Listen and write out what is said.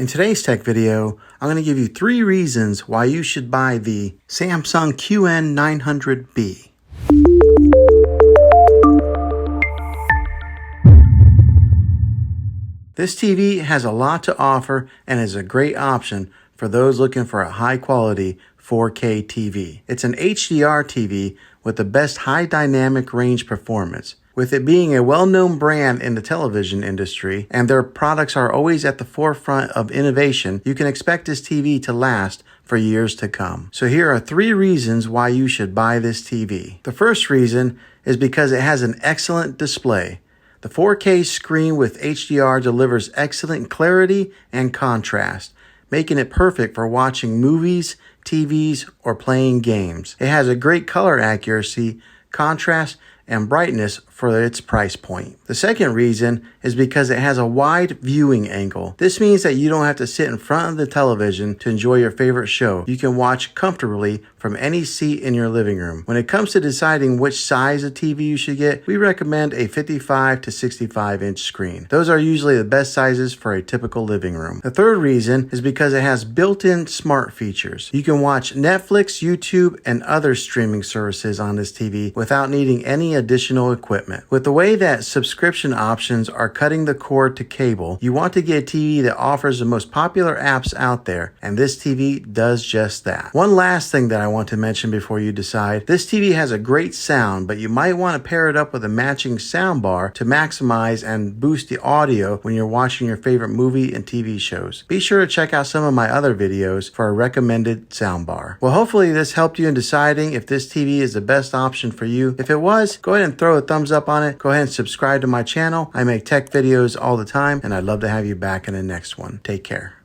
In today's tech video, I'm going to give you 3 reasons why you should buy the Samsung QN900B. This TV has a lot to offer and is a great option for those looking for a high-quality 4K TV. It's an HDR TV with the best high dynamic range performance. With it being a well-known brand in the television industry and their products are always at the forefront of innovation, you can expect this TV to last for years to come. So here are 3 reasons why you should buy this TV. The first reason is because it has an excellent display. The 4K screen with HDR delivers excellent clarity and contrast, making it perfect for watching movies, TVs, or playing games. It has a great color accuracy, contrast, and brightness for its price point. The second reason is because it has a wide viewing angle. This means that you don't have to sit in front of the television to enjoy your favorite show. You can watch comfortably from any seat in your living room. When it comes to deciding which size of TV you should get, we recommend a 55 to 65 inch screen. Those are usually the best sizes for a typical living room. The third reason is because it has built-in smart features. You can watch Netflix, YouTube, and other streaming services on this TV without needing any additional equipment. With the way that subscription options are cutting the cord to cable, you want to get a TV that offers the most popular apps out there, and this TV does just that. One last thing that I want to mention before you decide, this TV has a great sound, but you might want to pair it up with a matching soundbar to maximize and boost the audio when you're watching your favorite movie and TV shows. Be sure to check out some of my other videos for a recommended soundbar. Well, hopefully this helped you in deciding if this TV is the best option for you. If it was, go ahead and throw a thumbs up on it. Go ahead and subscribe to my channel. I make tech videos all the time, and I'd love to have you back in the next one. Take care.